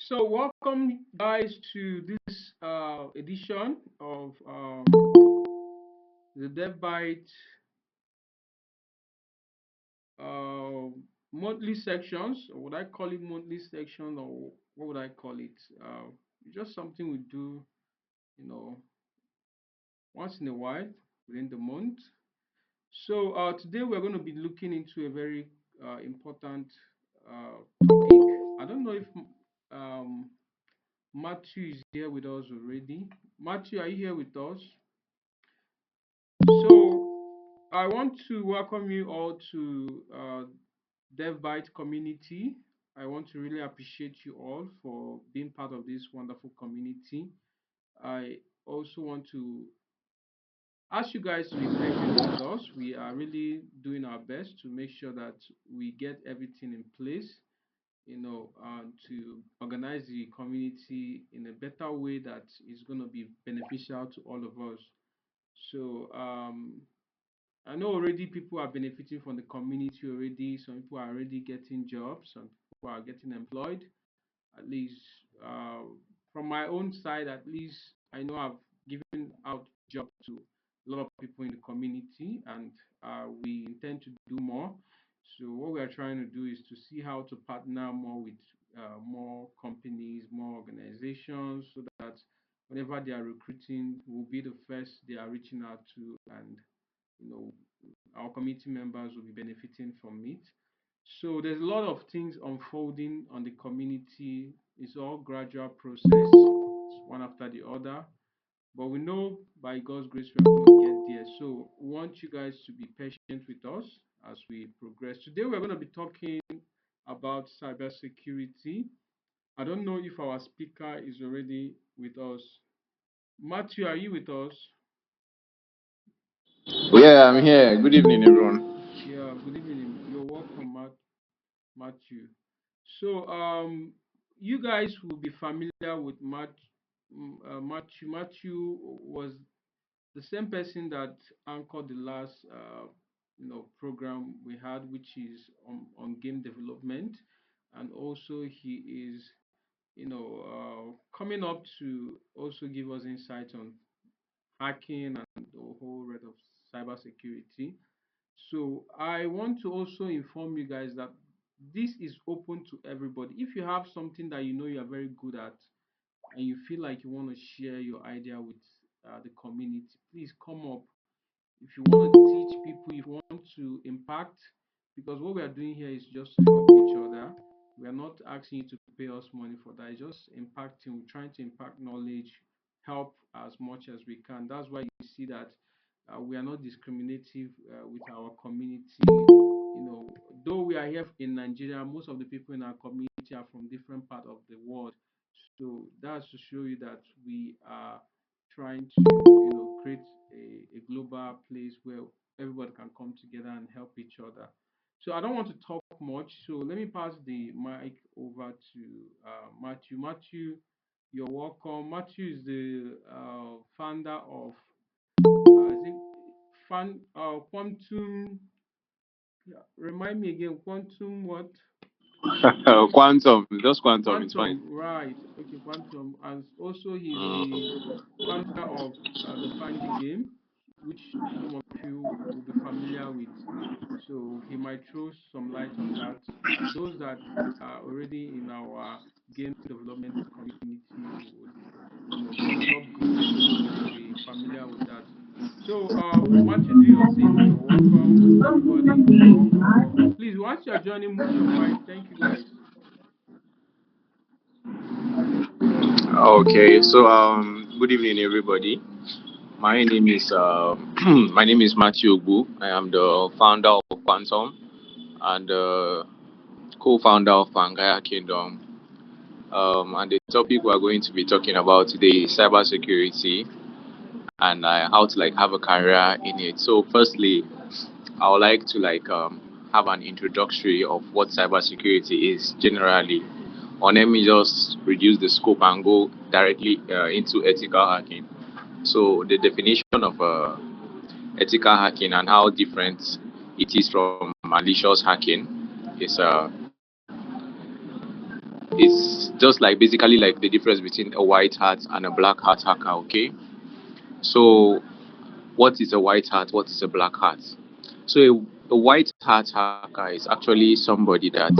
So, welcome, guys, to this edition of the Devbyte uh, monthly sections. Or would I call it monthly section, or what would I call it? It's just something we do, you know, once in a while within the month. So, today we're going to be looking into a very important topic. I don't know if um, Matthew is here with us already. Matthew, are you here with us? So I want to welcome you all to Devbyte community. I want to really appreciate you all for being part of this wonderful community. I also want to ask you guys to be patient with us. We are really doing our best to make sure that we get everything in place, to organize the community in a better way that is going to be beneficial to all of us. So I know already people are benefiting from the community already. Some people are already getting jobs. Some people are getting employed. At least uh, from my own side, at least I know I've given out jobs to a lot of people in the community, and we intend to do more. So what we are trying to do is to see how to partner more with more companies, more organizations, so that whenever they are recruiting, we'll be the first they are reaching out to, and you know our community members will be benefiting from it. So there's a lot of things unfolding on the community. It's all gradual process, one after the other. But we know by God's grace we are going to get there. So we want you guys to be patient with us as we progress. Today we're going to be talking about cybersecurity. I don't know if our speaker is already with us. Matthew, are you with us? Yeah, I'm here. Good evening, everyone. Yeah, good evening. You're welcome, Matthew. So, you guys will be familiar with Matthew. Matthew was the same person that anchored the last, program we had, which is on game development, and also he is, coming up to also give us insight on hacking and the whole rest of cybersecurity. So I want to also inform you guys that this is open to everybody. If you have something that you know you are very good at and you feel like you want to share your idea with the community, please come up. If you want to teach people, if you want to impact, because what we are doing here is just to help each other. We are not asking you to pay us money for that. It's just impacting. We're trying to impact knowledge, help as much as we can. That's why you see that we are not discriminative with our community. Though we are here in Nigeria, most of the people in our community are from different part of the world. So that's to show you that we are trying to, create a global place where everybody can come together and help each other. So I don't want to talk much. So let me pass the mic over to Mathew. Mathew, you're welcome. Mathew is the founder of, I think, Quantum. Yeah, remind me again, Quantum what? Quantum, just quantum, it's fine. Quantum, right. Okay, Quantum. And also, he's the founder of the Find the Game, which some of you will be familiar with. So he might throw some light on that. Those that are already in our game development community would, because Ogbu, they will be familiar with that. So, Matthew, do your thing. You're welcome. Everybody, you're welcome. Please, once you're joining, mute your mic. Thank you, guys. Okay, so good evening, everybody. My name is my name is Mathew Ogbu. I am the founder of Quantum and co-founder of Pangaya Kingdom. And the topic we are going to be talking about today is cybersecurity and how to have a career in it. So, firstly, I would like to have an introductory of what cybersecurity is generally. Or let me just reduce the scope and go directly into ethical hacking. So the definition of ethical hacking and how different it is from malicious hacking is it's just like basically like the difference between a white hat and a black hat hacker. Okay, so what is a white hat? What is a black hat? So a white hat hacker is actually somebody that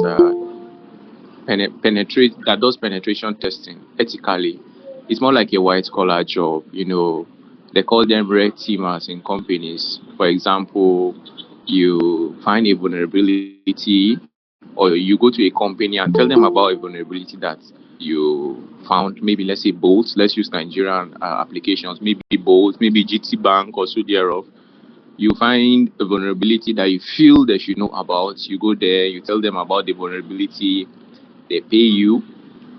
penetrate that does penetration testing ethically. It's more like a white collar job. They call them red teamers in companies. For example, you find a vulnerability, or you go to a company and tell them about a vulnerability that you found. Maybe let's say Bolt. Let's use Nigerian applications. Maybe Bolt, maybe GT Bank, or so thereof. You find a vulnerability that you feel they should know about. You go there, you tell them about the vulnerability, they pay you,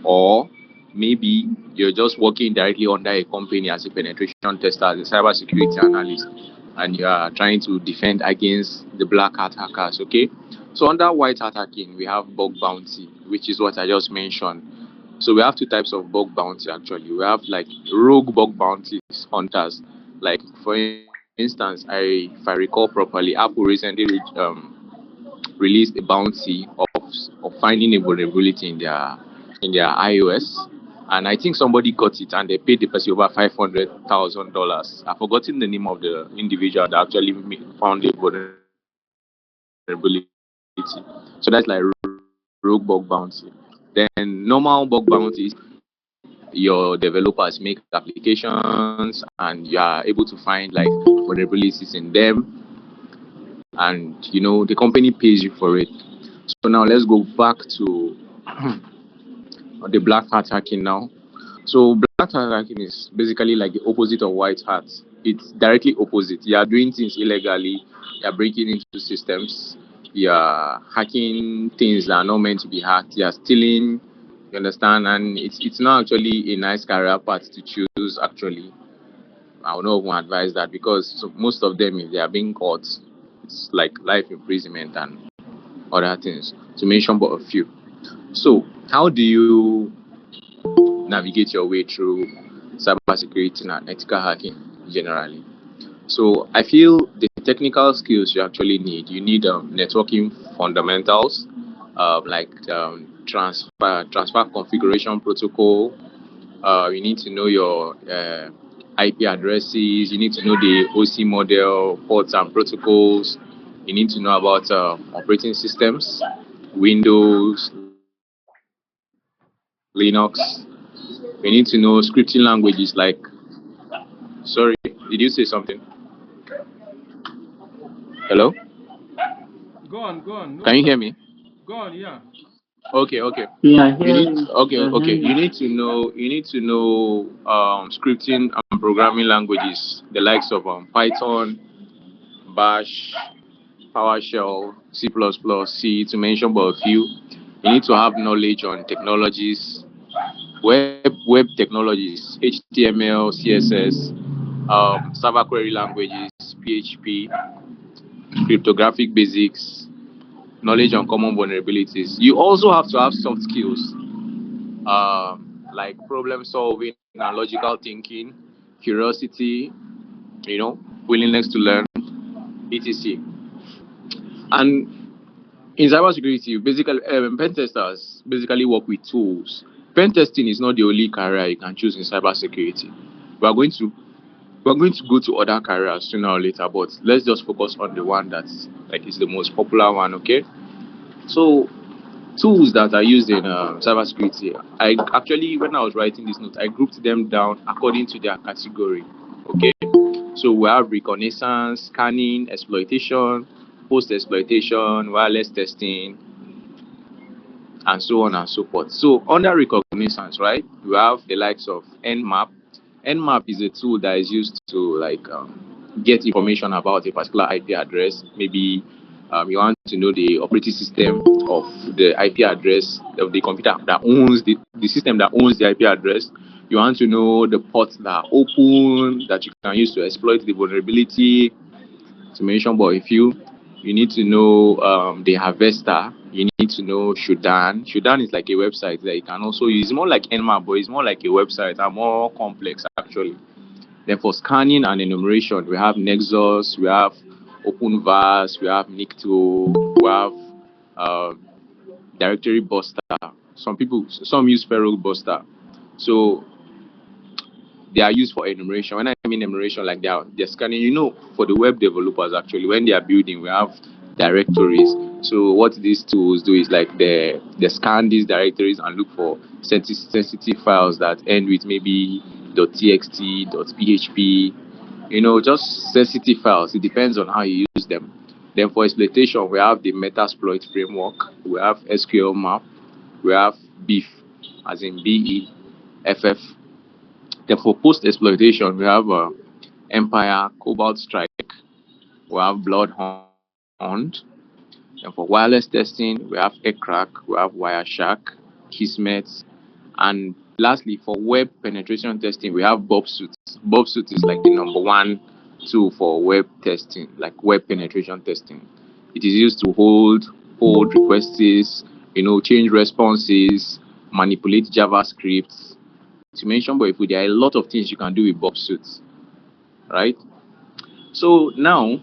or maybe you're just working directly under a company as a penetration tester, as a cybersecurity analyst, and you are trying to defend against the black hat hackers. Okay, so under white hat hacking, we have bug bounty, which is what I just mentioned. So we have two types of bug bounty actually. We have like rogue bug bounties hunters. Like for instance, if I recall properly, Apple recently released a bounty of finding a vulnerability in their iOS, and I think somebody got it and they paid the person over $500,000. I've forgotten the name of the individual that actually found the vulnerability. So that's like rogue bug bounty. Then normal bug bounty is your developers make applications and you are able to find like vulnerabilities in them, and the company pays you for it. So now let's go back to the black hat hacking now. So black hat hacking is basically like the opposite of white hat. It's directly opposite. You are doing things illegally. You are breaking into systems. You are hacking things that are not meant to be hacked. You are stealing. You understand? And it's not actually a nice career path to choose. Actually, I would not even advise that, because most of them, if they are being caught, it's like life imprisonment and other things. To mention but a few. So how do you navigate your way through cybersecurity and ethical hacking generally? So I feel the technical skills you actually need. You need networking fundamentals, like transfer configuration protocol. You need to know your IP addresses. You need to know the OC model, ports and protocols. You need to know about operating systems, Windows, Linux. You need to know scripting languages like, sorry, did you say something? Hello? Go on. Can No you hear me? problem. Go on. Yeah. Okay, okay. Yeah, You need hearing, okay, yeah, okay. hearing. You need to know scripting and programming languages, the likes of Python, Bash, PowerShell, C++, C, to mention but a few. You need to have knowledge on technologies, web technologies, HTML, CSS, server query languages, PHP, cryptographic basics, knowledge on common vulnerabilities. You also have to have soft skills, like problem solving and logical thinking, curiosity, willingness to learn, etc. And in cybersecurity, basically, pen testers basically work with tools. Pen testing is not the only career you can choose in cybersecurity. We are going to we're going to go to other careers sooner or later, but let's just focus on the one that's like is the most popular one. Okay, so tools that are used in cybersecurity. I actually, when I was writing this note, I grouped them down according to their category. Okay, so we have reconnaissance, scanning, exploitation, post exploitation, wireless testing, and so on and so forth. So under reconnaissance, right, we have the likes of Nmap. Nmap is a tool that is used to like get information about a particular IP address. Maybe you want to know the operating system of the IP address of the computer that owns the system that owns the IP address. You want to know the ports that are open that you can use to exploit the vulnerability, to mention but a few. You need to know the harvester. You need to know Shudan. Shudan is like a website that you can also use. It's more like Nmap, but it's more like a website and more complex actually. Then for scanning and enumeration, we have Nexus, we have OpenVAS, we have Nikto, we have uh, Directory Buster. some use Ferrule Buster. So they are used for enumeration. When I mean enumeration, like they're scanning, for the web developers actually, when they are building, we have directories. So what these tools do is like they scan these directories and look for sensitive files that end with maybe .txt, .php, just sensitive files. It depends on how you use them. Then for exploitation, we have the Metasploit framework, we have SQL map, we have BEEF, as in BEFF. Then for post exploitation, we have Empire, Cobalt Strike, we have Bloodhound. And for wireless testing, we have Aircrack, we have Wireshark, Kismet, and lastly, for web penetration testing, we have BobSuit. BobSuit is like the number one tool for web testing, like web penetration testing. It is used to hold requests, change responses, manipulate JavaScript. To mention, but if there are a lot of things you can do with BobSuit, right? So now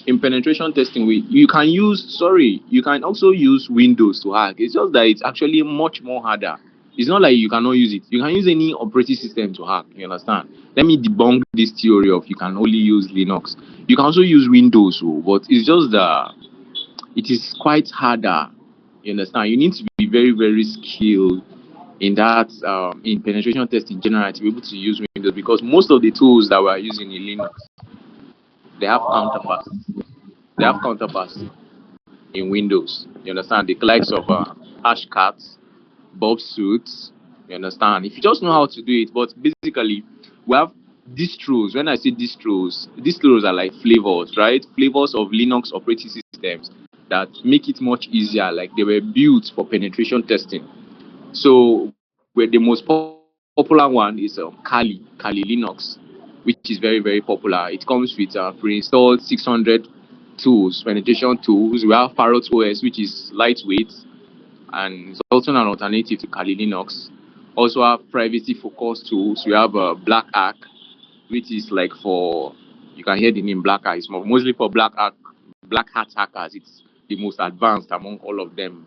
in penetration testing, you can also use Windows to hack. It's just that it's actually much more harder. It's not like you cannot use it. You can use any operating system to hack. You understand? Let me debunk this theory of you can only use Linux. You can also use Windows, but it's just that it is quite harder. You understand? You need to be very, very skilled in that in penetration testing in general to be able to use Windows, because most of the tools that we're using in Linux, they have counterparts. They have counterparts in Windows. You understand? The likes of Hashcat, Bob Suits. You understand? If you just know how to do it, but basically, we have distros. When I say distros are like flavors, right? Flavors of Linux operating systems that make it much easier. Like they were built for penetration testing. So, where the most popular one is Kali Linux, which is very, very popular. It comes with pre-installed 600 tools, penetration tools. We have Parrot OS, which is lightweight and it's also an alternative to Kali Linux. Also have privacy focused tools. We have Black Arc, which is like for, you can hear the name Black Arc. It's mostly for Black Hat hackers. It's the most advanced among all of them.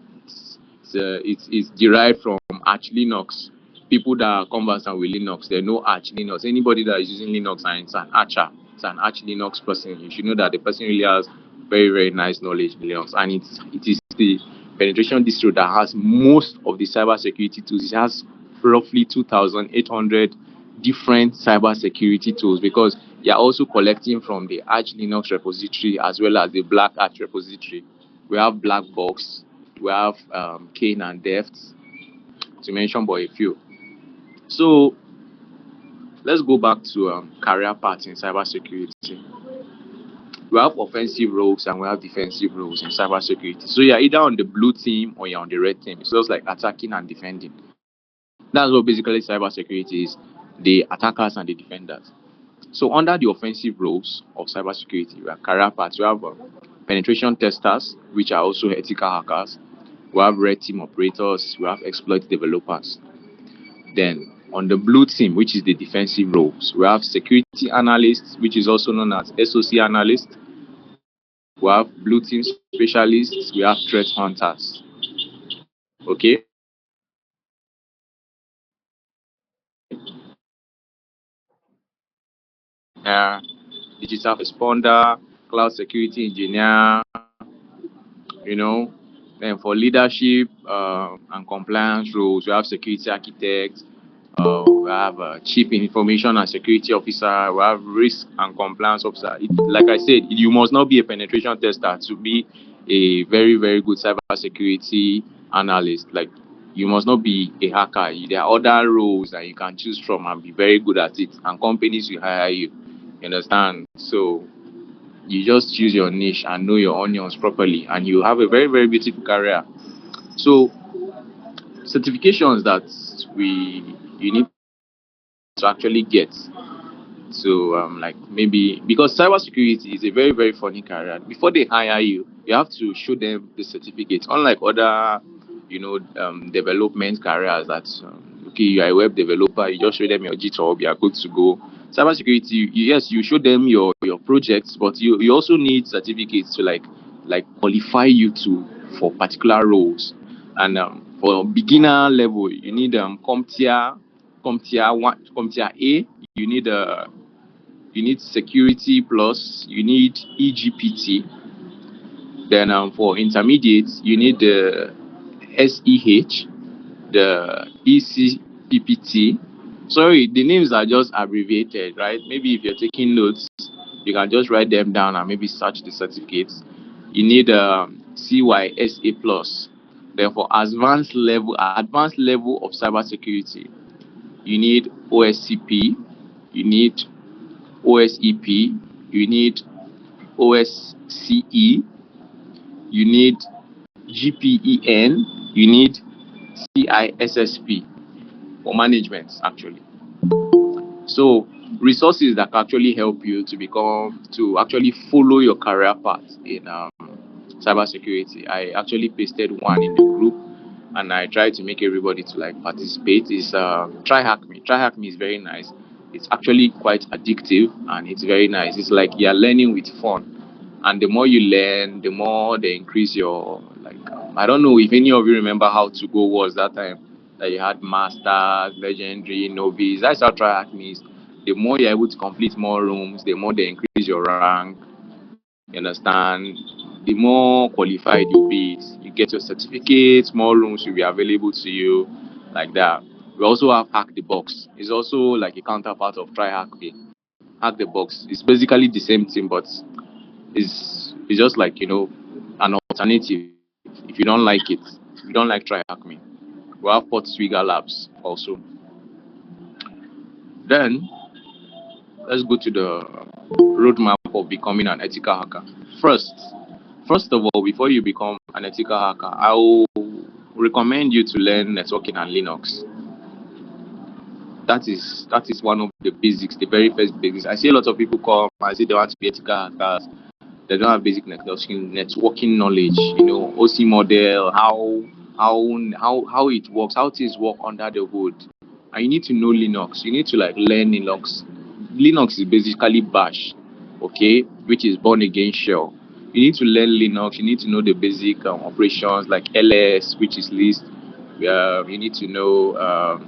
It's derived from Arch Linux. People that are conversant with Linux, they know Arch Linux. Anybody that is using Linux and it's an Archer, it's an Arch Linux person. You should know that the person really has very, very nice knowledge in Linux, and it is the penetration distro that has most of the cybersecurity tools. It has roughly 2,800 different cybersecurity tools, because they are also collecting from the Arch Linux repository as well as the Black Arch repository. We have Black Box, we have Kane and Deft, to mention but a few. So let's go back to career paths in cybersecurity. We have offensive roles and we have defensive roles in cybersecurity. So you're either on the blue team or you're on the red team. It's just like attacking and defending. That's what basically cybersecurity is, the attackers and the defenders. So under the offensive roles of cybersecurity, we have career paths. We have penetration testers, which are also ethical hackers. We have red team operators. We have exploit developers. Then on the blue team, which is the defensive roles, we have security analysts, which is also known as SOC analysts. We have blue team specialists. We have threat hunters. Okay. Digital responder, cloud security engineer, you know. Then for leadership and compliance roles, we have security architect, we have chief information and security officer, we have risk and compliance officer. Like I said, you must not be a penetration tester to be a very, very good cyber security analyst. Like, you must not be a hacker. There are other roles that you can choose from and be very good at it, and companies will hire you. You understand? So you just choose your niche and know your onions properly, and you have a very, very beautiful career. So certifications that we you need to actually get. So like maybe because cybersecurity is a very, very funny career. Before they hire you, you have to show them the certificate. Unlike other, development careers that okay, you are a web developer, you just show them your GitHub, you are good to go. Cybersecurity, yes, you show them your projects, but you also need certificates to like qualify you to for particular roles. And For beginner level, you need CompTIA A. You need security plus. You need EGPT. Then for intermediate, you need the SEH, the ECPPT. Sorry, the names are just abbreviated, right? Maybe if you're taking notes, you can just write them down and maybe search the certificates. You need CYSA plus. Then for advanced level of cybersecurity, you need OSCP, you need OSEP, you need OSCE, you need GPEN, you need CISSP for management actually. So resources that can actually help you to actually follow your career path in cybersecurity. I actually pasted one in the group, and I try to make everybody to like participate. Is Try Hack Me. Try Hack Me is very nice. It's actually quite addictive and it's very nice. It's like you're learning with fun, and the more you learn, the more they increase your like. I don't know if any of you remember how to go was that time that you had masters, legendary, novice. That's how Try Hack Me is. The more you're able to complete more rooms, the more they increase your rank. You understand? The more qualified you be, you get your certificates, more rooms will be available to you, like that. We also have Hack the Box. It's also like a counterpart of Try Hack Me. Hack the Box. It's basically the same thing, but it's just like an alternative. If you don't like it, if you don't like Try Hack Me, we have Port Swigger Labs also. Then let's go to the roadmap of becoming an ethical hacker. First, first of all, before you become an ethical hacker, I will recommend you to learn networking and Linux. That is one of the basics, the very first basics. I see a lot of people come and say they want to be ethical hackers. They don't have basic networking knowledge. OC model, how it works, how things work under the hood. And you need to know Linux. You need to like learn Linux. Linux is basically Bash, okay, which is born again shell. You need to learn Linux. You need to know the basic operations like ls, which is list. You need to know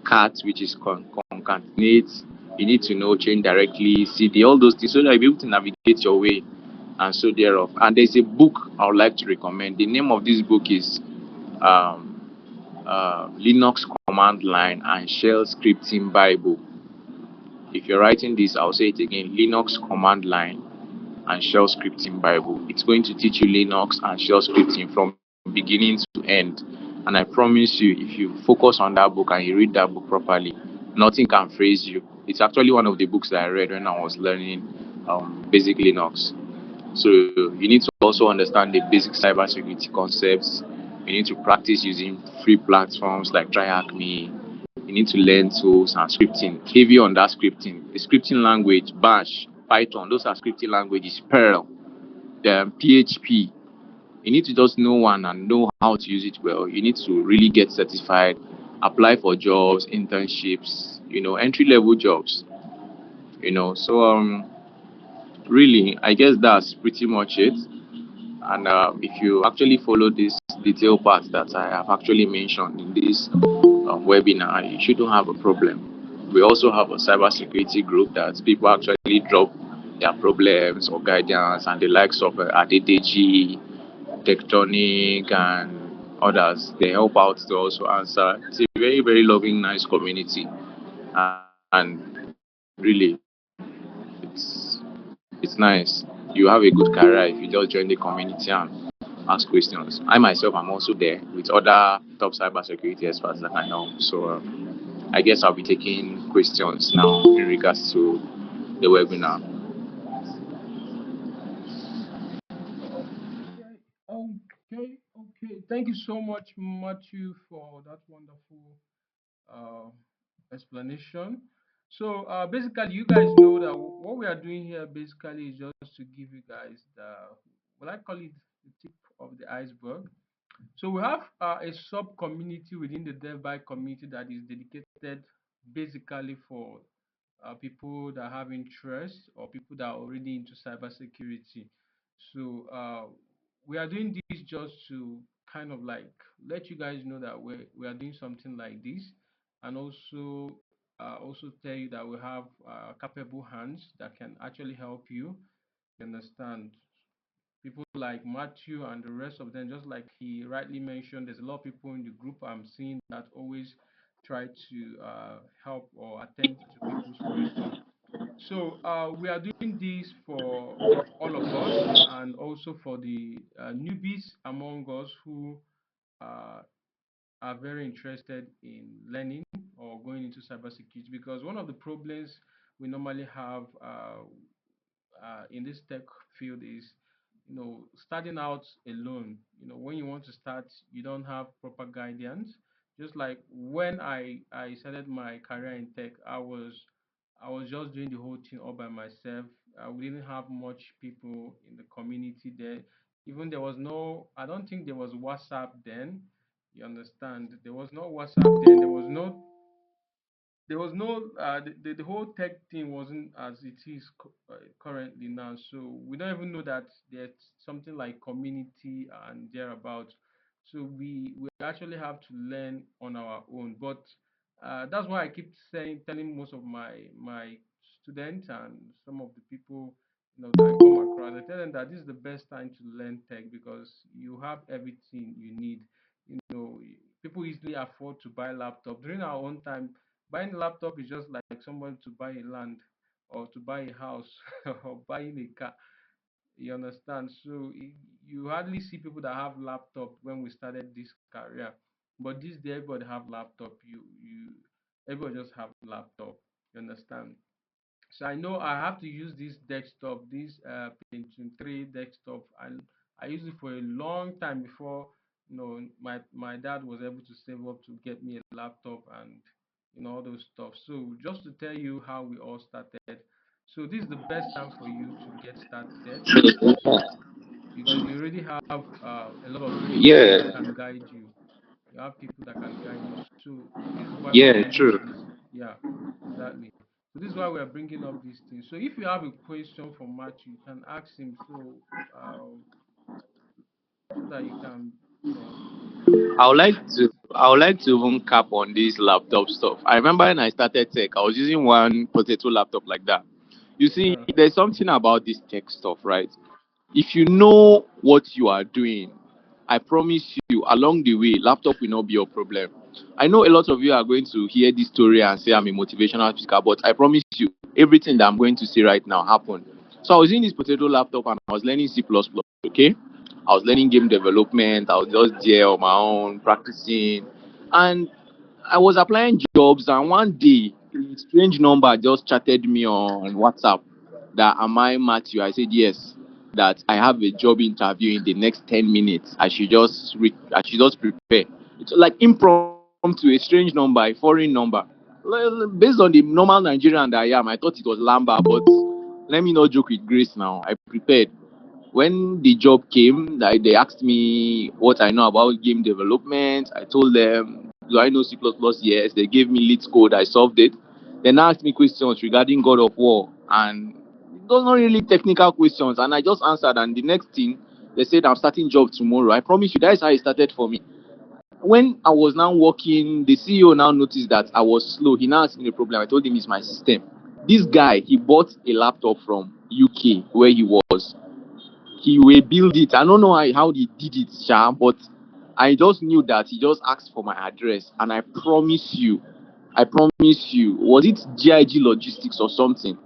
cat, which is concatenate. You need to know change directly, cd, all those things, so that you'll be able to navigate your way and so thereof. And there's a book I would like to recommend. The name of this book is um, Linux Command Line and Shell Scripting Bible. If you're writing this, I'll say it again: Linux Command Line and Shell Scripting Bible. It's going to teach you Linux and Shell Scripting from beginning to end. And I promise you, if you focus on that book and you read that book properly, nothing can phase you. It's actually one of the books that I read when I was learning basic Linux. So you need to also understand the basic cybersecurity concepts. You need to practice using free platforms like TryHackMe. You need to learn tools and scripting. Heavy on that scripting. The scripting language, Bash, Python, those are scripting languages. Perl, PHP. You need to just know one and know how to use it well. You need to really get certified, apply for jobs, internships, entry level jobs. So really, I guess that's pretty much it. And if you actually follow this detailed part that I have actually mentioned in this webinar, you shouldn't have a problem. We also have a cybersecurity group that people actually drop their problems or guidance, and the likes of Adedeji, Tectonic, and others. They help out to also answer. It's a very, very loving, nice community. And really, it's it's nice. You have a good career if you just join the community and ask questions. I myself am also there with other top cybersecurity experts that I know. So I guess I'll be taking questions now in regards to the webinar. Okay. Thank you so much, Matthew, for that wonderful uh, explanation. So basically, you guys know that what we are doing here basically is just to give you guys what I call it, the tip of the iceberg. So we have a sub community within the Devbyte community that is dedicated basically for people that have interest or people that are already into cybersecurity. So we are doing this just to kind of like let you guys know that we are doing something like this, and also tell you that we have capable hands that can actually help you. You understand? People like Matthew and the rest of them, just like he rightly mentioned, there's a lot of people in the group I'm seeing that always try to help or attend to people's question. So we are doing this for all of us, and also for the newbies among us who uh, are very interested in learning or going into cybersecurity. Because one of the problems we normally have in this tech field is, starting out alone. When you want to start, you don't have proper guidance. Just like when I started my career in tech, I was just doing the whole thing all by myself. We didn't have much people in the community there. Even there was no, I don't think there was WhatsApp then. You understand? There was no WhatsApp then. The whole tech thing wasn't as it is currently now. So we don't even know that there's something like community and thereabout. So we actually have to learn on our own. But that's why I keep telling most of my students and some of the people that I come across. I tell them that this is the best time to learn tech because you have everything you need. You know, people easily afford to buy laptop. During our own time, buying a laptop is just like someone to buy a land or to buy a house or buying a car. You understand? So you hardly see people that have laptop when we started this career. But this day, everybody have laptop. Everybody just have laptop. You understand? So I know I have to use this desktop, this Pentium 3 desktop, and I used it for a long time before my dad was able to save up to get me a laptop and all those stuff. So just to tell you how we all started. So this is the best time for you to get started because you already have a lot of people Yeah, that can guide you. You have people that can guide you. So this is why we are yeah, bringing true. up this. Yeah, exactly. So this is why we are bringing up these things. So if you have a question for Matthew, you can ask him. So that you can, you know, I would like to even cap on this laptop stuff. I remember when I started tech, I was using one potato laptop like that. You see, yeah, there's something about this tech stuff, right? If you know what you are doing, I promise you, along the way, laptop will not be your problem. I know a lot of you are going to hear this story and say I'm a motivational speaker, but I promise you, everything that I'm going to say right now happened. So I was using this potato laptop and I was learning C++, okay? I was learning game development. I was just there on my own, practicing. And I was applying jobs, and one day, a strange number just chatted me on WhatsApp that, am I Matthew? I said yes. That I have a job interview in the next 10 minutes. I should just prepare. It's like impromptu, a strange number, a foreign number. Based on the normal Nigerian that I am, I thought it was Lamba, but let me not joke with Grace now. I prepared. When the job came, they asked me what I know about game development. I told them, do I know C++? Yes. They gave me lead code. I solved it. Then asked me questions regarding God of War. And those not really technical questions. And I just answered. And the next thing, they said, I'm starting job tomorrow. I promise you, that is how it started for me. When I was now working, the CEO now noticed that I was slow. He now asked me the problem. I told him it's my system. This guy, he bought a laptop from UK where he was. He will build it. I don't know how he did it, Sha, but I just knew that he just asked for my address. And I promise you, was it GIG Logistics or something?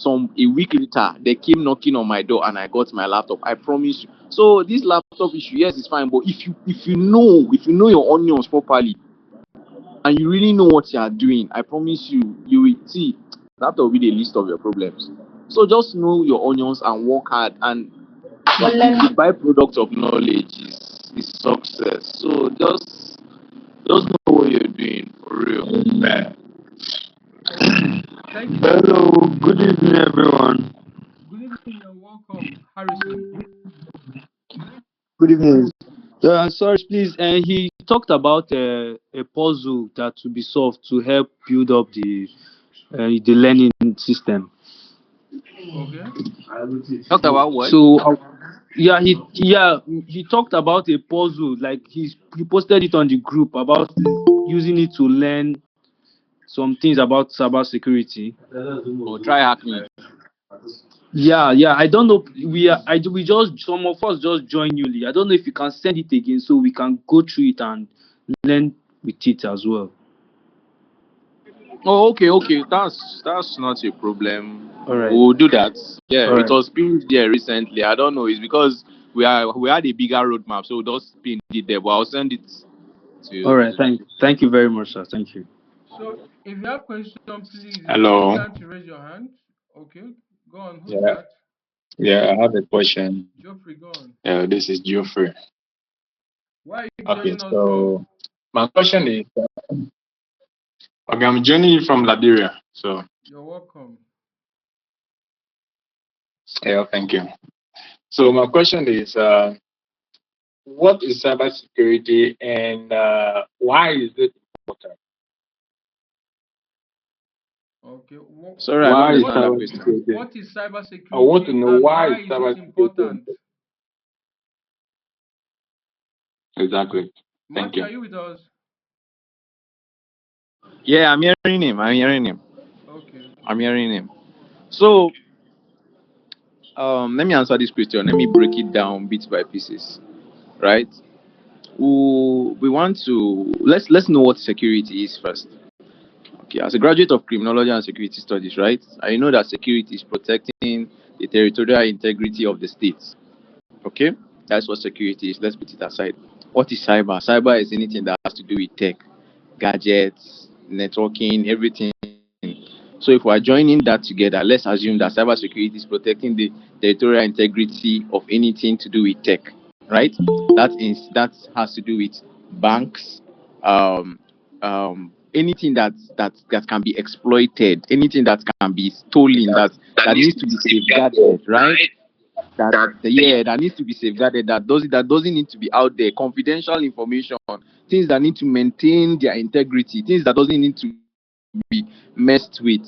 A week later, they came knocking on my door and I got my laptop. I promise you. So this laptop issue, yes, it's fine, but if you know your onions properly and you really know what you are doing, I promise you, you will see that will be the list of your problems. So just know your onions and work hard, and the byproduct of knowledge is success. So just know what you're doing for real. thank you so much. Hello, good evening, everyone. Good evening and welcome, Harrison. Good evening. Sorry, please. He talked about a puzzle that to be solved to help build up the learning system. Okay. Talked about what? So he talked about a puzzle, like he posted it on the group about using it to learn some things about cybersecurity. Or try hack me. Yeah. I don't know. We just, some of us just joined newly. I don't know if you can send it again so we can go through it and learn with it as well. Oh, okay. That's not a problem. All right. We'll do that. Yeah, All it right. was pinned there recently. I don't know. It's because we had a bigger roadmap, so we just pinned it there. But I'll send it to All you. right. Thank you very much, sir. Thank you. So if you have question, please, it's a good Hello. time to raise your hand. Okay. Go on. Who's Yeah, that? yeah, I have a question. Geoffrey, go on. This is Geoffrey. Where are you Okay, joining us from? so my question is, okay, I'm joining you from Liberia. So, You're welcome. yeah, thank you. So my question is, what is cybersecurity and why is it important? Okay. Sorry, I don't Why is What understand that question. cybersecurity? what is I want to cybersecurity know and why why is is it cybersecurity important? important? Exactly. Thank Matthew, you. are you with us? Yeah, I'm hearing him. I'm hearing him. Okay. I'm hearing him. So, let me answer this question. Let me break it down bit by pieces. Right? We want to let's know what security is first. Okay, as a graduate of criminology and security studies, right? I know that security is protecting the territorial integrity of the state. Okay, that's what security is. Let's put it aside. What is cyber? Cyber is anything that has to do with tech, gadgets, networking, everything. So if we are joining that together, let's assume that cybersecurity is protecting the territorial integrity of anything to do with tech, right? That has to do with banks, um, anything that can be exploited, anything that can be stolen, that needs to be safeguarded, right? That needs to be safeguarded. That doesn't need to be out there. Confidential information, things that need to maintain their integrity, things that doesn't need to be messed with.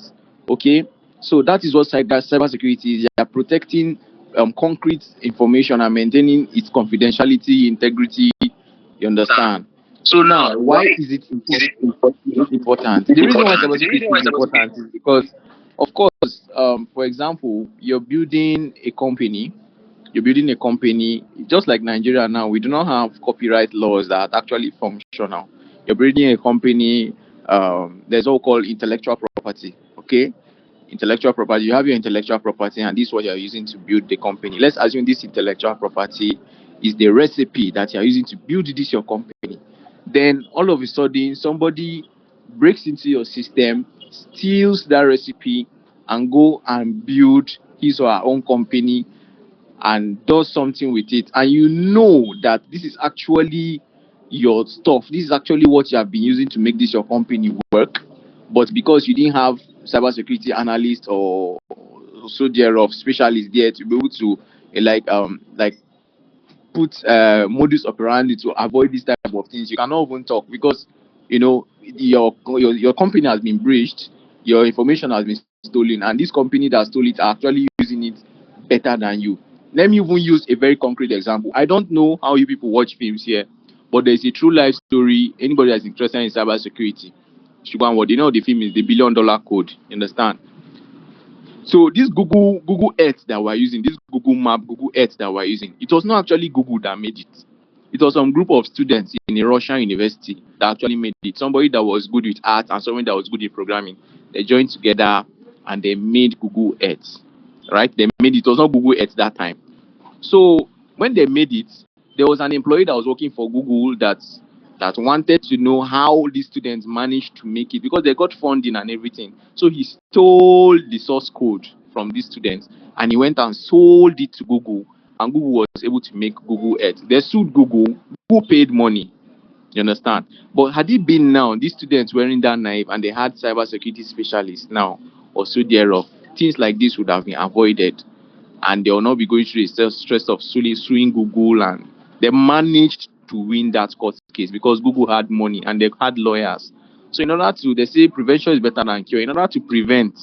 Okay, so that is what cybersecurity is. They are protecting concrete information and maintaining its confidentiality, integrity. You understand? So now, why is it important? The reason why cybersecurity is important is because, of course, for example, you're building a company, just like Nigeria now, we do not have copyright laws that are actually functional. You're building a company, there's what called intellectual property. Okay, intellectual property. You have your intellectual property, and this is what you're using to build the company. Let's assume this intellectual property is the recipe that you're using to build this your company. Then all of a sudden, somebody breaks into your system, steals that recipe, and go and build his or her own company and does something with it, and you know that this is actually your stuff, this is actually what you have been using to make this your company work, but because you didn't have cybersecurity analyst or soldier of specialists there to be able to like put modus operandi to avoid this type of things, you cannot even talk because your company has been breached, your information has been stolen, and this company that stole it are actually using it better than you. Let me even use a very concrete example. I don't know how you people watch films here, but there's a true life story. Anybody that's interested in cybersecurity should go and watch. You know the film is the $1 billion code. You understand? So this Google Earth that we're using, this Google Map, Google Earth that we're using, it was not actually Google that made it. It was some group of students in a Russian university that actually made it. Somebody that was good with art and somebody that was good with programming. They joined together and they made Google Earth. Right? They made it. It was not Google Earth that time. So when they made it, there was an employee that was working for Google that wanted to know how these students managed to make it because they got funding and everything. So he stole the source code from these students and he went and sold it to Google, and Google was able to make Google Earth. They sued Google. Who paid money? You understand? But had it been now, these students wearing that knife and they had cybersecurity specialists now or so thereof, things like this would have been avoided and they will not be going through the stress of suing Google. And they managed to win that court case because Google had money and they had lawyers. So in order to, they say prevention is better than cure. In order to prevent,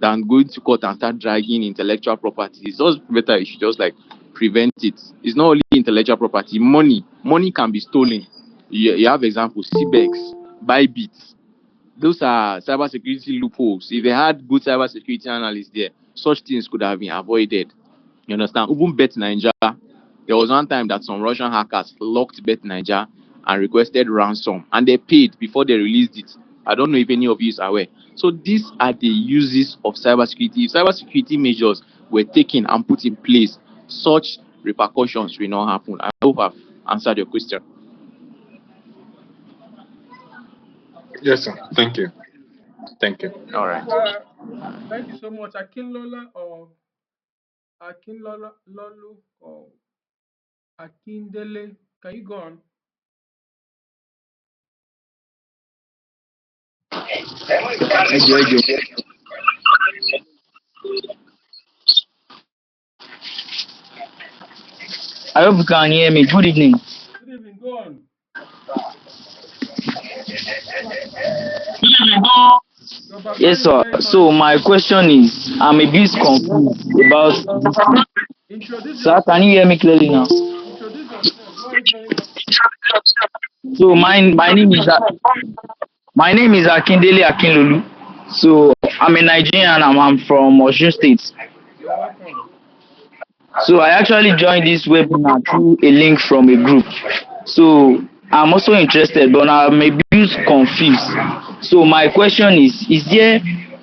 than going to court and start dragging intellectual property. It's just better you should just like prevent it. It's not only intellectual property, money can be stolen. You have examples, CBEX, Bybit. Those are cybersecurity loopholes. If they had good cybersecurity analysts there, such things could have been avoided. You understand? Even Bet Nigeria, there was one time that some Russian hackers locked Bet Nigeria and requested ransom, and they paid before they released it. I don't know if any of you are aware. So these are the uses of cybersecurity. If cybersecurity measures were taken and put in place, such repercussions will not happen. I hope I've answered your question. Yes, sir. Thank you. Thank you. All right. Thank you so much, Akinlola or Akinlola Lolu or Akindele. Can you go on? Ejo, Ejo. I hope you can hear me. Good evening. Good evening. Go on. Your Yes, background is sir. very So noisy. my question is, I'm a bit confused about this thing. Introduce Sir, can yourself. you hear me clearly now? Introduce yourself. Why are you joining us? So my name is Akindele Akinlolu. So I'm a Nigerian and I'm from Osun State. You're welcome. So I actually joined this webinar through a link from a group. So I'm also interested, but I'm a bit confused. So my question is there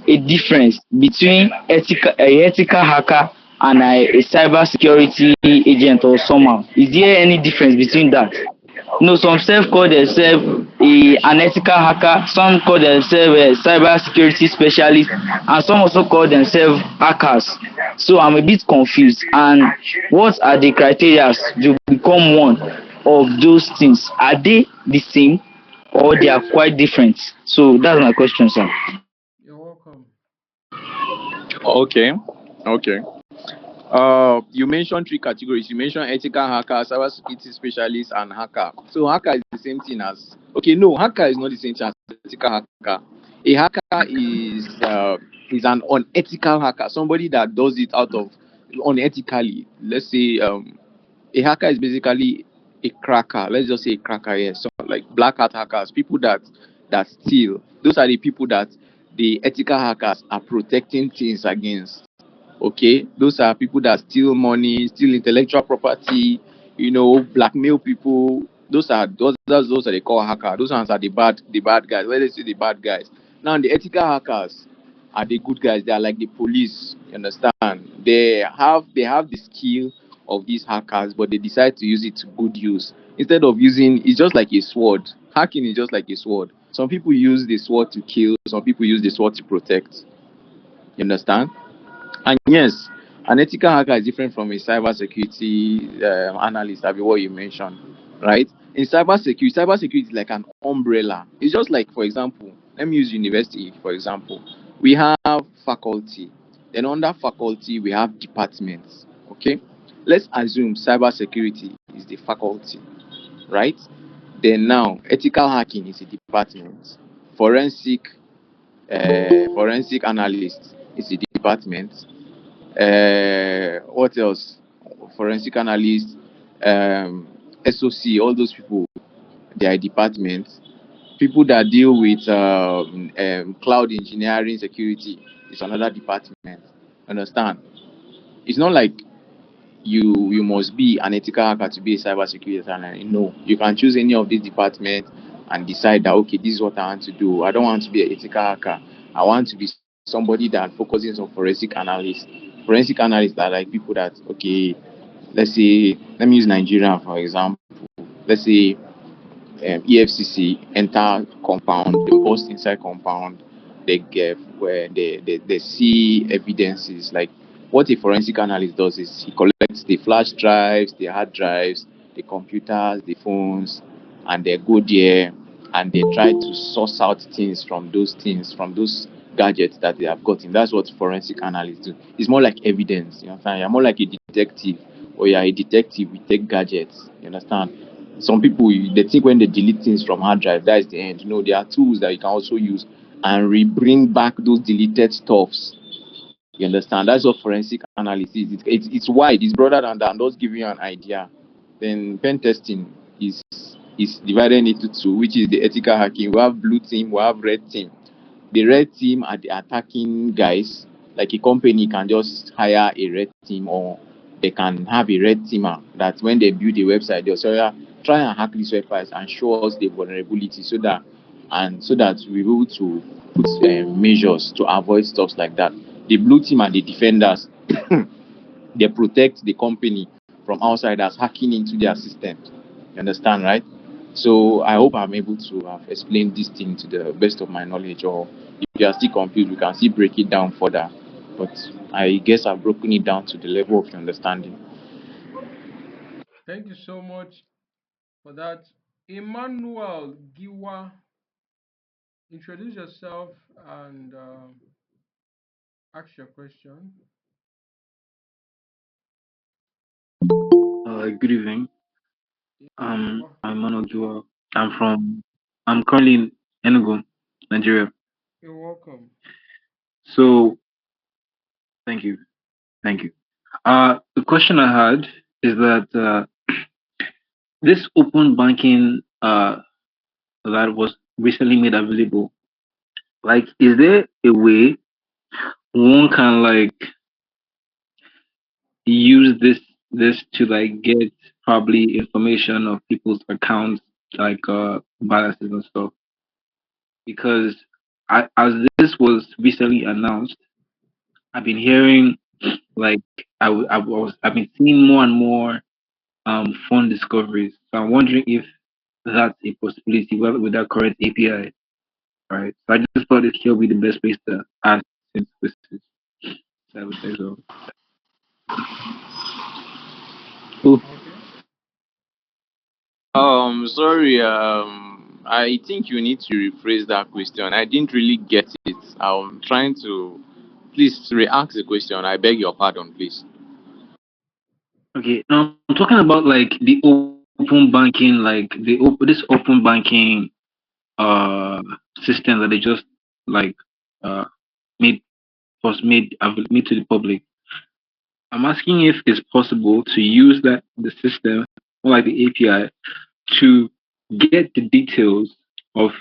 a difference between ethical hacker and a cyber security agent or somehow? Is there any difference between that? Some self call themselves an ethical hacker, some call themselves a cyber security specialist, and some also call themselves hackers. So I'm a bit confused. And what are the criteria to become one of those things? Are they the same or they are quite different? So that's my question, sir. You're welcome. Okay. Okay. You mentioned three categories. You mentioned ethical hacker, cybersecurity specialist, and hacker. So hacker is the same thing as no, hacker is not the same thing as ethical hacker. A hacker is an unethical hacker, somebody that does it out of unethically. Let's say a hacker is basically a cracker. Let's just say a cracker, yes. So like black hat hackers, people that steal. Those are the people that the ethical hackers are protecting things against. Okay, those are people that steal money, steal intellectual property, blackmail people. Those are they call hacker. Those ones are the bad guys. Where they say the bad guys. Now the ethical hackers are the good guys. They are like the police. You understand? They have the skill of these hackers, but they decide to use it to good use. Instead of using, it's just like a sword. Hacking is just like a sword. Some people use the sword to kill. Some people use the sword to protect. You understand? And yes, an ethical hacker is different from a cybersecurity analyst, I mean, what you mentioned, right? In cybersecurity is like an umbrella. It's just like, for example, let me use university, for example. We have faculty. Then under faculty, we have departments, okay? Let's assume cybersecurity is the faculty, right? Then now, ethical hacking is a department. Forensic, forensic analyst is a department. What else? Forensic analyst, SOC, all those people, they are departments. People that deal with cloud engineering security is another department. Understand? It's not like you must be an ethical hacker to be a cybersecurity analyst. No, you can choose any of these departments and decide that okay, this is what I want to do. I don't want to be an ethical hacker. I want to be somebody that focuses on forensic analysts. Forensic analysts are like people that okay, let's say let me use Nigeria for example. Let's say EFCC enter compound, they bust inside compound, they get where they see evidences. Like what a forensic analyst does is he collects the flash drives, the hard drives, the computers, the phones, and they go there and they try to source out things from those gadgets that they have gotten. That's what forensic analysts do. It's more like evidence. You understand? You're more like a detective, or you're a detective. We take gadgets. You understand? Some people they think when they delete things from hard drive, that is the end. There are tools that you can also use and bring back those deleted stuffs. You understand? That's what forensic analysis is. It's wide. It's broader than that. I'm just giving you an idea. Then pen testing is divided into two, which is the ethical hacking. We have blue team, we have red team. The red team are the attacking guys. Like a company can just hire a red team, or they can have a red teamer that when they build a website, they'll say, "Yeah, try and hack this website and show us the vulnerability so that we're able to put measures to avoid stuff like that." The blue team and the defenders, they protect the company from outsiders hacking into their systems. You understand, right? So I hope I'm able to have explained this thing to the best of my knowledge. Or if you are still confused, we can still break it down further. But I guess I've broken it down to the level of your understanding. Thank you so much for that. Emmanuel Giwa, introduce yourself and ask your question. Good evening. Yeah, you're welcome. I'm Ogbu. I'm currently in Enugu, Nigeria. You're welcome. So, thank you. Thank you. The question I had is that this open banking that was recently made available, like, is there a way one can like use this to like get probably information of people's accounts, like balances and stuff? Because as this was recently announced, I've been hearing like I've been seeing more and more fund discoveries. So I'm wondering if that's a possibility with that current API, right? So I just thought it here would be the best place to ask since this is cyber so. Oh, Okay. Sorry. I think you need to rephrase that question. I didn't really get it. I'm trying to. Please re-ask the question. I beg your pardon, please. okay. Now I'm talking about like the open banking, like this open banking uh system that they just like uh made made to the public. I'm asking if it's possible to use the system or like the API to get the details of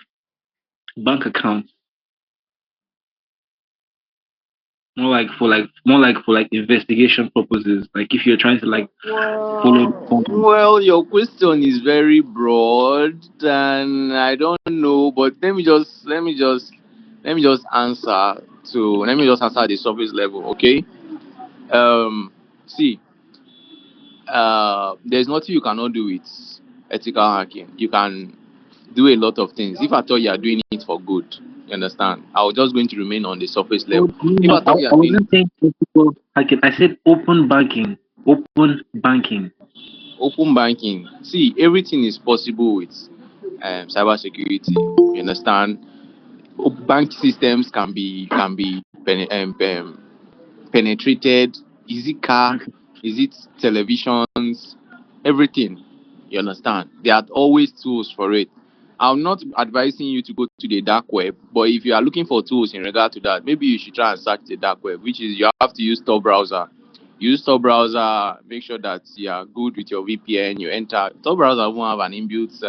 bank accounts, more like for investigation purposes. Like if you're trying to like follow the fund. Well, your question is very broad, and I don't know. But let me just answer the surface level, okay? Um, See, there's nothing you cannot do with ethical hacking. You can do a lot of things. If I thought you are doing it for good, you understand? I was just going to remain on the surface Oh, level. If no, I thought you I are doing wasn't saying ethical hacking. I said open banking. Open banking. open banking, see, everything is possible with cybersecurity. You understand? Bank systems can be penetrated. Is it car? Okay. Is it televisions? Everything. You understand? There are always tools for it. I'm not advising you to go to the dark web, but if you are looking for tools in regard to that, maybe you should try and search the dark web, which is you have to use Tor browser. Use Tor browser. Make sure that you are good with your VPN. You enter Tor browser won't have an inbuilt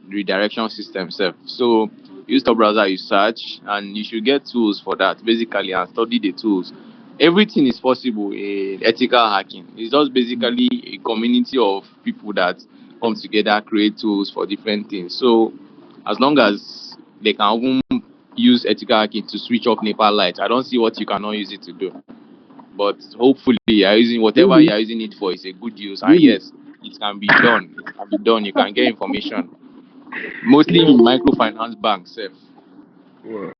redirection system self. So use Tor browser, you search, and you should get tools for that basically and study the tools. Everything is possible in ethical hacking. It's just basically a community of people that come together, create tools for different things. So as long as they can even use ethical hacking to switch off Nepal lights, I don't see what you cannot use it to do. But hopefully you are using whatever Really? you are using it for is a good use, and Really? yes, it can be done. It can be done. You can get information. Mostly in microfinance banks sef. Whoa.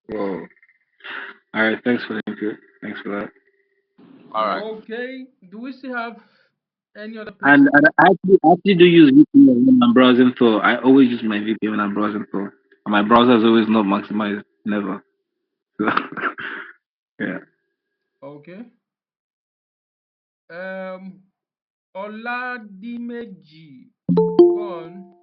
Whoa. All right. Thanks for the input. Thanks for that. Alright. Okay. Do we still have any other And person? I actually do use VPN when I'm browsing Tor. I always use my VPN when I'm browsing Tor. And my browser is always not maximized. Never. So, yeah. Okay. Um, Oladimeji, go on.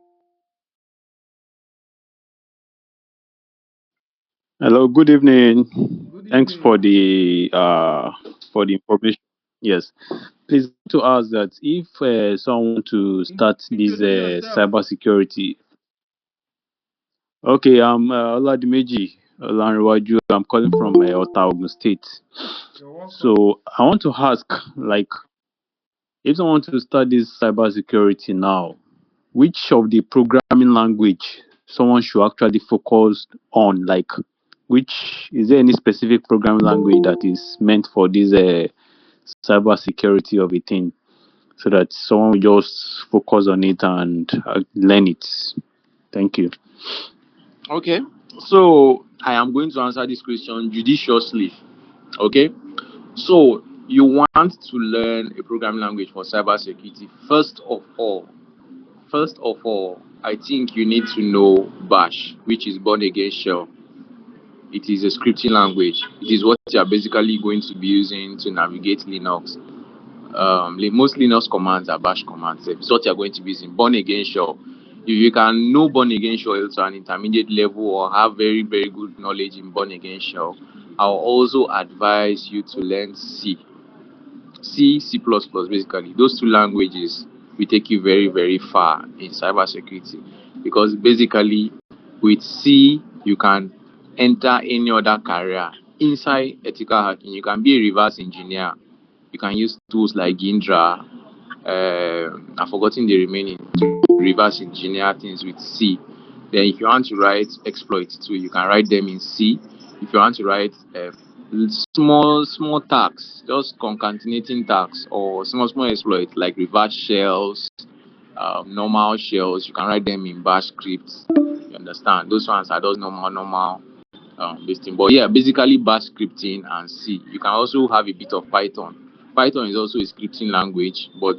Hello, good evening. Good Good Thanks evening. for the information. Yes, please to ask that if someone to start this Introduce yourself. cybersecurity. Okay, I'm Oladimeji Olanrewaju. I'm calling from Ota, Ogun State. You're welcome. So I want to ask, like, if someone to start this cybersecurity now, which of the programming language someone should actually focus on? Like, which is there any specific programming language that is meant for this cyber security of a thing, so that someone will just focus on it and learn it? Thank you. Okay, so I am going to answer this question judiciously. Okay, so you want to learn a programming language for cybersecurity. First of all, I think you need to know Bash, which is born again shell. It is a scripting language. It is what you are basically going to be using to navigate Linux. Most Linux commands are Bash commands. It's what you are going to be using. Born again shell. If you can know born again shell to an intermediate level or have very very good knowledge in born again shell, I'll also advise you to learn C, basically. Those two languages will take you very, very far in cybersecurity, because basically with C you can enter any other career inside ethical hacking. You can be a reverse engineer. You can use tools like Gindra. I've forgotten the remaining to reverse engineer things with C. Then, if you want to write exploits too, you can write them in C. If you want to write small tasks, just concatenating tasks or small exploits like reverse shells, normal shells, you can write them in Bash scripts. You understand? Those ones are those normal this thing. But yeah, basically Bash scripting and C. You can also have a bit of Python. Python is also a scripting language, but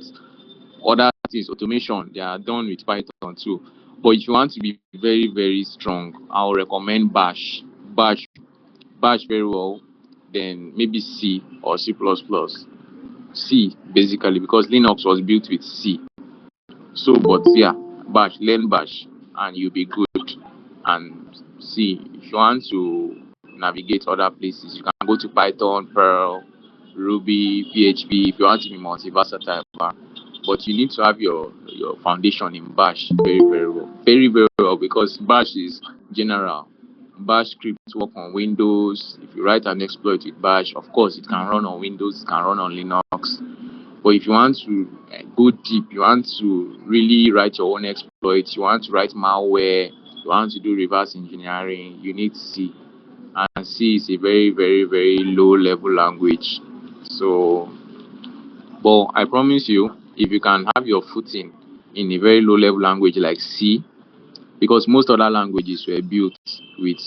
other things, automation, they are done with Python too. But if you want to be very, very strong, I'll recommend Bash. Bash, Bash very well. Then maybe C or C++. C basically, because Linux was built with C. So, but yeah, Bash, learn Bash, and you'll be good. And see, if you want to navigate other places, you can go to Python, Perl, Ruby, PHP. If you want to be multi-versatile, but you need to have your foundation in Bash very very well, because Bash is general. Bash scripts work on Windows. If you write an exploit with Bash, of course, it can run on Windows, it can run on Linux. But if you want to go deep, you want to really write your own exploits, you want to write malware, you want to do reverse engineering, you need C. And C is a very, very, very low level language. So, but I promise you, if you can have your footing in a very low level language like C, because most other languages were built with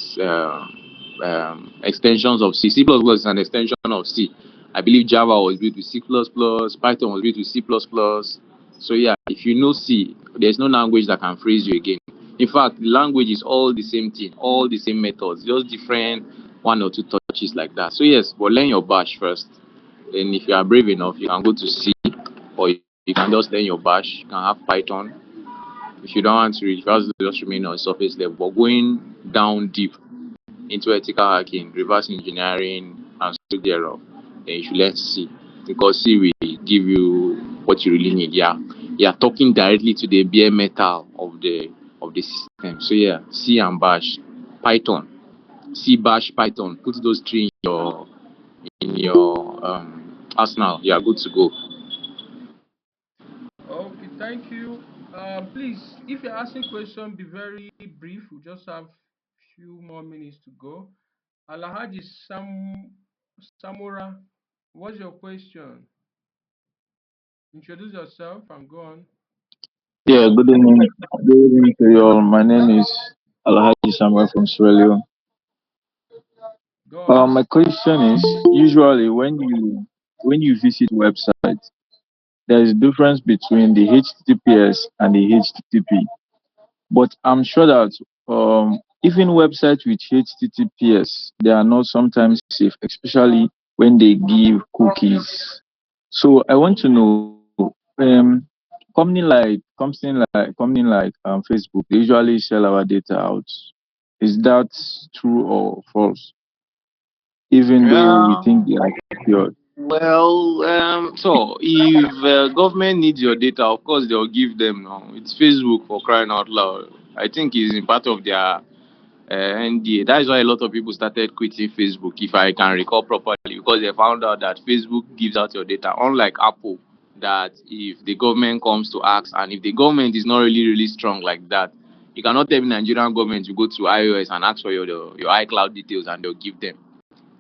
extensions of C. C++ is an extension of C. I believe Java was built with C++, Python was built with C++. So yeah, if you know C, there's no language that can freeze you again. In fact, the language is all the same thing, all the same methods, just different one or two touches like that. So yes, but learn your Bash first. Then if you are brave enough, you can go to C, or you can just learn your Bash. You can have Python. If you don't want to reach, just remain on surface level. But going down deep into ethical hacking, reverse engineering, and so thereof, then you should learn C, because C will give you what you really need. Yeah, you are talking directly to the bare metal of the system. So yeah, C and Bash, Python, C, Bash, Python. Put those three in your arsenal. You are good to go. Okay, thank you. Please, if you're asking question, be very brief. We just have few more minutes to go. Alhaji Samura, what's your question? Introduce yourself and go on. Yeah, good evening. Good evening to you all. My name is Alhaji Samuel from Sierra Leone. Go on. My question is, usually when you visit websites, there is a difference between the HTTPS and the HTTP. But I'm sure that even websites with HTTPS, they are not sometimes safe, especially when they give cookies. So I want to know, company like Facebook, they usually sell our data out. Is that true or false? even though we Yeah. think they are secured? Well, so if government needs your data, of course they'll give them. Now, it's Facebook for crying out loud. I think it's in part of their NDA. That is why a lot of people started quitting Facebook, if I can recall properly, because they found out that Facebook gives out your data, unlike Apple. That if the government comes to ask, and if the government is not really strong like that, you cannot tell the Nigerian government to go to iOS and ask for your iCloud details and they'll give them.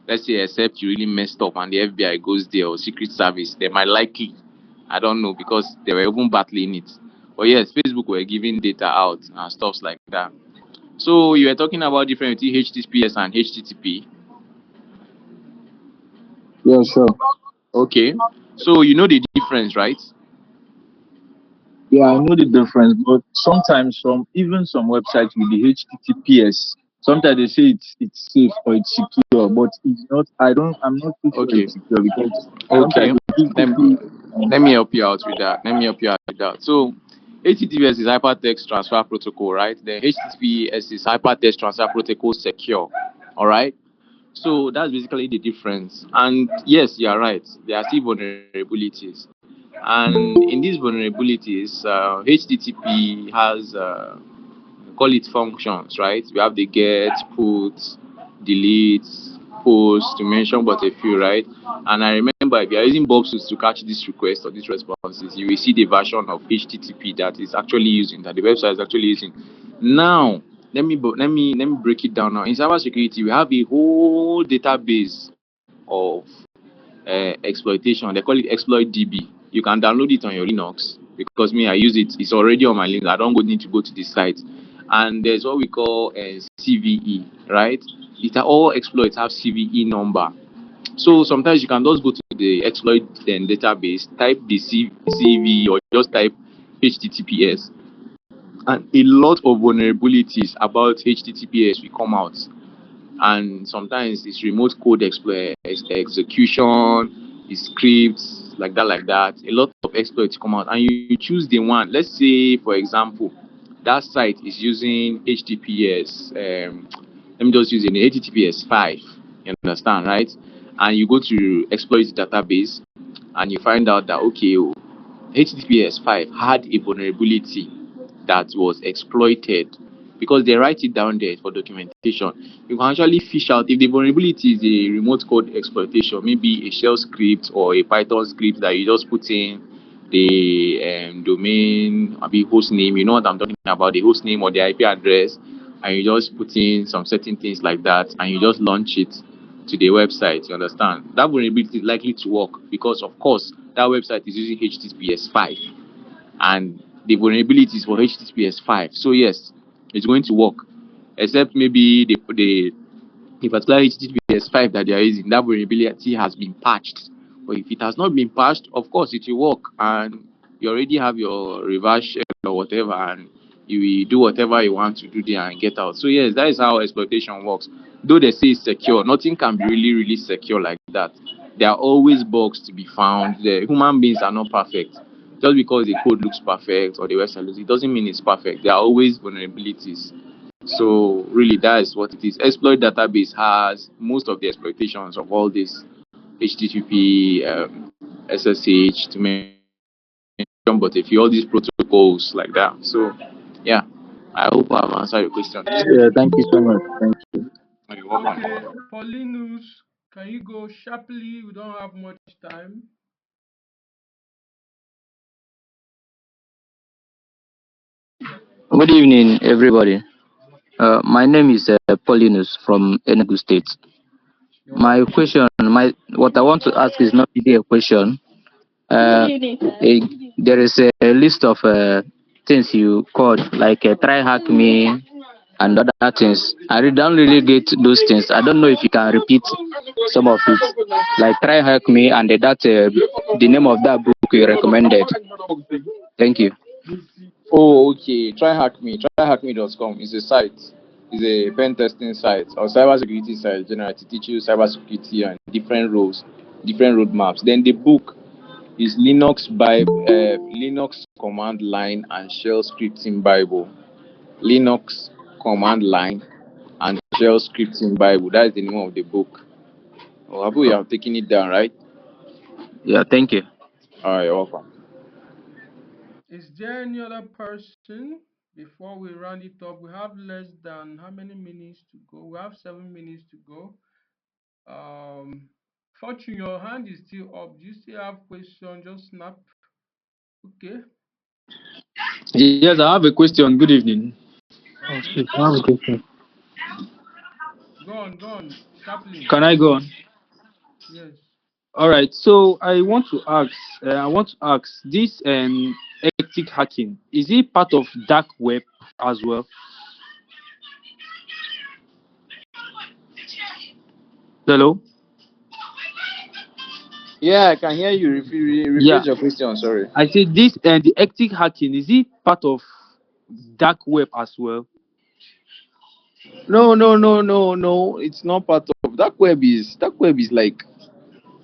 Let's say except you really messed up and the FBI goes there or Secret Service, they might likely, I don't know, because they were even battling it. But yes, Facebook were giving data out and stuff like that. So you were talking about difference between HTTPS and HTTP. Yeah, sure. Okay. So you know the difference, right? Yeah, I know the difference, but sometimes some websites with the HTTPS, sometimes they say it's safe or it's secure, but it's not. I'm not too sure Okay. it's secure because Okay. sometimes the Let, HTTP. let me help you out with that. Let me help you out with that. So HTTPS is hypertext transfer protocol, right? Then HTTPS is hypertext transfer protocol secure. All right. So that's basically the difference. And yes, you are right. There are still vulnerabilities. And in these vulnerabilities, HTTP has call it functions, right? We have the get, put, delete, post to mention but a few, right? And I remember if you are using Bob Suits to catch this request or these responses, you will see the version of HTTP that is actually using, that the website is actually using. Now, let me break it down now. In cybersecurity, we have a whole database of exploitation. They call it exploit DB. You can download it on your Linux because me I use it. It's already on my Linux. I don't need to go to the site. And there's what we call CVE, right? It all exploits have CVE number. So sometimes you can just go to the exploit database, type the CVE or just type HTTPS, and a lot of vulnerabilities about HTTPS will come out. And sometimes it's remote code execution, it's scripts like that. A lot of exploits come out, and you choose the one. Let's say, for example, that site is using HTTPS. Let me just use it, HTTPS 5. You understand, right? And you go to exploit database, and you find out that okay, HTTPS 5 had a vulnerability that was exploited because they write it down there for documentation. You can actually fish out if the vulnerability is a remote code exploitation, maybe a shell script or a Python script that you just put in the domain, maybe host name. You know what I'm talking about, the host name or the IP address, and you just put in some certain things like that, and you just launch it to the website. You understand? That vulnerability is likely to work because, of course, that website is using HTTPS 5 and the vulnerability is for HTTPS 5. So yes, it's going to work, except maybe the particular HTTPS 5 that they are using, that vulnerability has been patched. But if it has not been patched, of course it will work, and you already have your reverse shell or whatever, and you will do whatever you want to do there and get out. So yes, that is how exploitation works. Though they say it's secure, nothing can be really secure like that. There are always bugs to be found. The human beings are not perfect. Just because the code looks perfect or the website looks, it doesn't mean it's perfect. There are always vulnerabilities. So really, that is what it is. Exploit database has most of the exploitations of all this HTTP, SSH to mention, but if you all these protocols like that. So yeah, I hope I've answered your question. Yeah, thank you so much. Thank you. You're Okay, welcome. Paulinus, can you go sharply? We don't have much time. Good evening, everybody. My name is Paulinus from Enugu State. You're My welcome. question, what I want to ask is not really a question. There is a list of things you called like try hack me and other things. Don't really get those things. I don't know if you can repeat some of it, like try hack me and the name of that book you recommended. Thank you. Oh, okay. Tryhackme.com is a site. It's a pen testing site or cybersecurity site generally to teach you cybersecurity and different roles, different roadmaps. Then the book is Linux command line and shell scripting Bible. Linux command line and shell scripting Bible. That is the name of the book. Oh, Abu, you have taken it down, right? Yeah, thank you. All right, you're welcome. Is there any other person before we round it up? We have less than how many minutes to go? We have 7 minutes to go. Um, Fortune, your hand is still up. Do you still have question? Just snap. Okay. Yes, I have a question. Good evening. Oh Okay. shit, I have a question. Go on. Go on. Sharply. Can I go on? Yes. All right. So I want to ask, this ethic hacking, is it part of dark web as well? Hello. Yeah, I can hear you. Yeah, Rephrase your question. Sorry. I said this and the ethic hacking, is it part of dark web as well? No, no, no, no, no. It's not part of dark web is like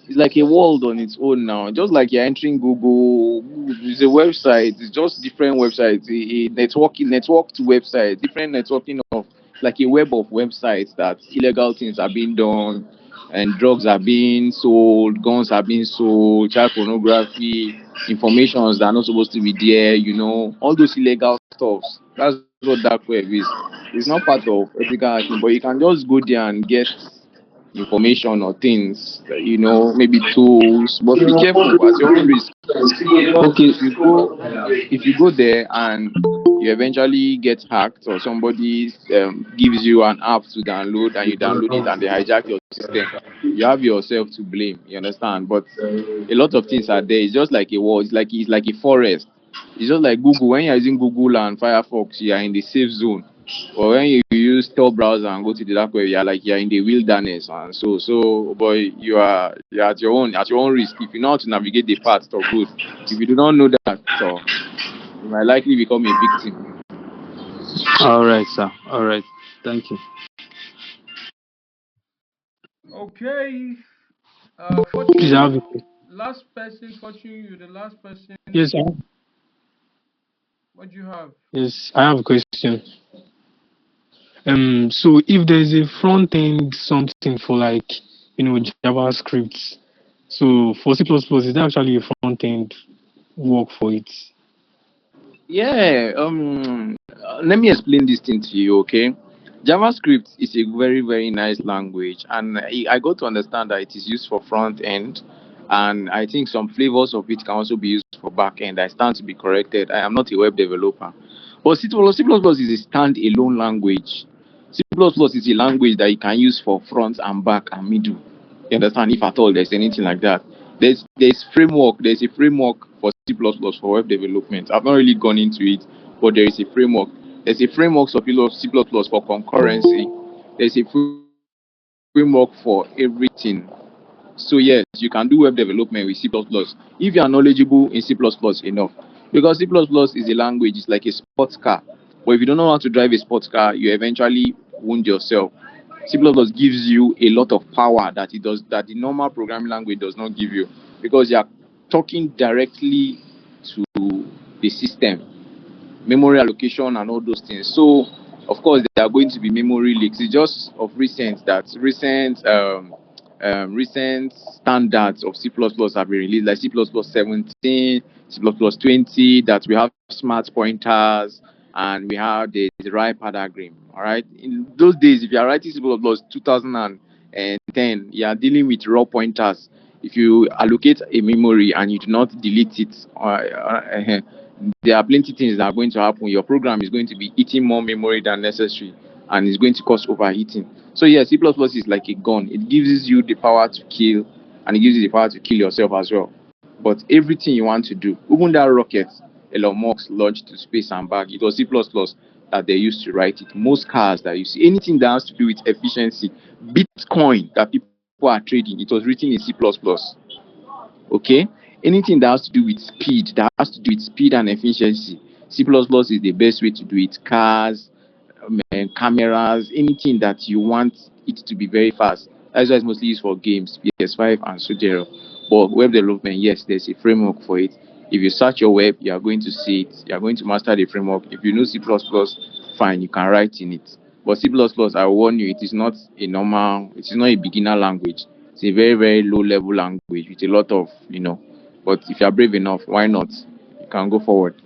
it's like a world on its own now. Just like you're entering Google, it's a website. It's just different websites, a networked website, different networking of like a web of websites that illegal things are being done, and drugs are being sold, guns are being sold, child pornography, informations that are not supposed to be there. All those illegal stuffs. That's what dark web is. It's not part of ethical hacking, but you can just go there and get information or things, maybe tools, but be careful at your own risk. Because Okay. if you go there and you eventually get hacked, or somebody gives you an app to download and you download it and they hijack your system, you have yourself to blame. You understand? But a lot of things are there. It's just like a wall. It's like a forest. It's just like Google. When you're using Google and Firefox, you are in the safe zone. Or when you use Tor browser and go to the dark web, you're in the wilderness, and so boy, you're at your own risk. If you know how to navigate the path, so good. If you do not know that, so you might likely become a victim. All right, sir. All right. Thank you. Okay. Please, I have a Fortune. question. Last person. Fortune. You're the last person. Yes, What do you have? yes, I have a question. So if there's a front end something for like, JavaScript, so for C++, is there actually a front end work for it? Yeah, let me explain this thing to you, okay? JavaScript is a very, very nice language, and I got to understand that it is used for front end, and I think some flavors of it can also be used for back end. I stand to be corrected. I am not a web developer. But C++ is a stand-alone language. C++ is a language that you can use for front and back and middle. You understand? If at all there's anything like that. There's a framework for C++ for web development. I've not really gone into it, but there is a framework. There's a framework for C++ for concurrency. There's a framework for everything. So yes, you can do web development with C++ if you are knowledgeable in C++ enough. Because C++ is a language, it's like a sports car. But if you don't know how to drive a sports car, you eventually wound yourself. C++ gives you a lot of power that the normal programming language does not give you, because you are talking directly to the system, memory allocation and all those things. So of course there are going to be memory leaks. It's just of recent standards of C++ have been released, like C++ 17, C++ 20, that we have smart pointers and we have the right paradigm. All right. In those days, if you are writing C++ 2010, you are dealing with raw pointers. If you allocate a memory and you do not delete it, there are plenty things that are going to happen. Your program is going to be eating more memory than necessary, and it's going to cause overheating. So yeah, C++ is like a gun. It gives you the power to kill, and it gives you the power to kill yourself as well. But everything you want to do, even that rocket Elon Musk launched to space and back, it was C++ that they used to write it. Most cars that you see, anything that has to do with efficiency, Bitcoin that people are trading, it was written in C++. Okay, anything that has to do with speed and efficiency, C++ is the best way to do it. Cars, cameras, anything that you want it to be very fast. That's why it's mostly used for games, PS5 and so there. But web development, yes, there's a framework for it. If you search your web, you are going to see it. You are going to master the framework. If you know C++, fine, you can write in it. But C++, I warn you, it is not a beginner language. It's a very, very low level language with a lot of, but if you are brave enough, why not? You can go forward.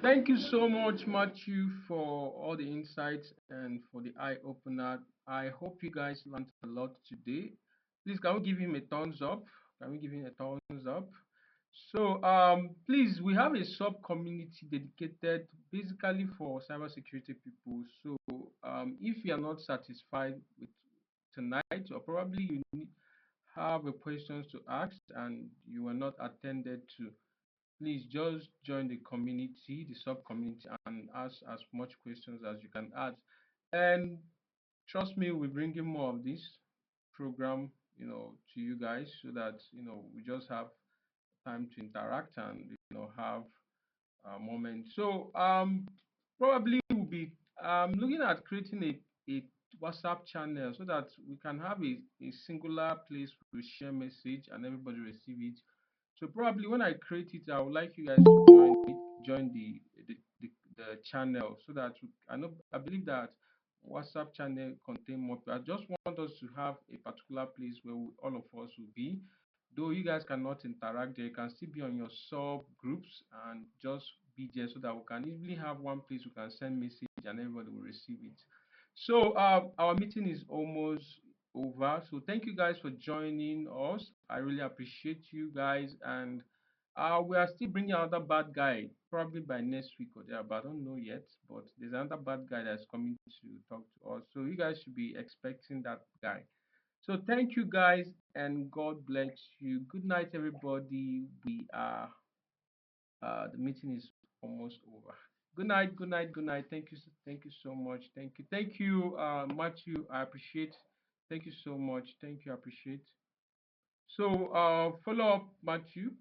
Thank you so much, Matthew, for all the insights and for the eye opener. I hope you guys learned a lot today. Please, can we give him a thumbs up? Can we give him a thumbs up? So, please, we have a sub community dedicated basically for cybersecurity people. So, if you are not satisfied with tonight, or probably you have a questions to ask and you were not attended to, please just join the community, the sub community, and ask as much questions as you can ask. And trust me, we're bringing more of this program, to you guys so that we just have time to interact and have a moment. So probably we'll be looking at creating a WhatsApp channel so that we can have a singular place to share message and everybody receive it. So probably when I create it, I would like you guys to join the channel so that I believe that WhatsApp channel contain more. I just want us to have a particular place where all of us will be. Though you guys cannot interact there, you can still be on your sub groups and just be there so that we can easily have one place we can send message and everybody will receive it. So our meeting is almost over. So thank you guys for joining us. I really appreciate you guys, and we are still bringing another bad guy probably by next week or there, but I don't know yet. But there's another bad guy that's coming to talk to us, so you guys should be expecting that guy. So thank you guys, and God bless you. Good night, everybody. We are the meeting is almost over. Good night, good night, good night. Thank you so much. Thank you, Matthew. I appreciate. Thank you so much. Thank you, I appreciate. So follow up, Matthew.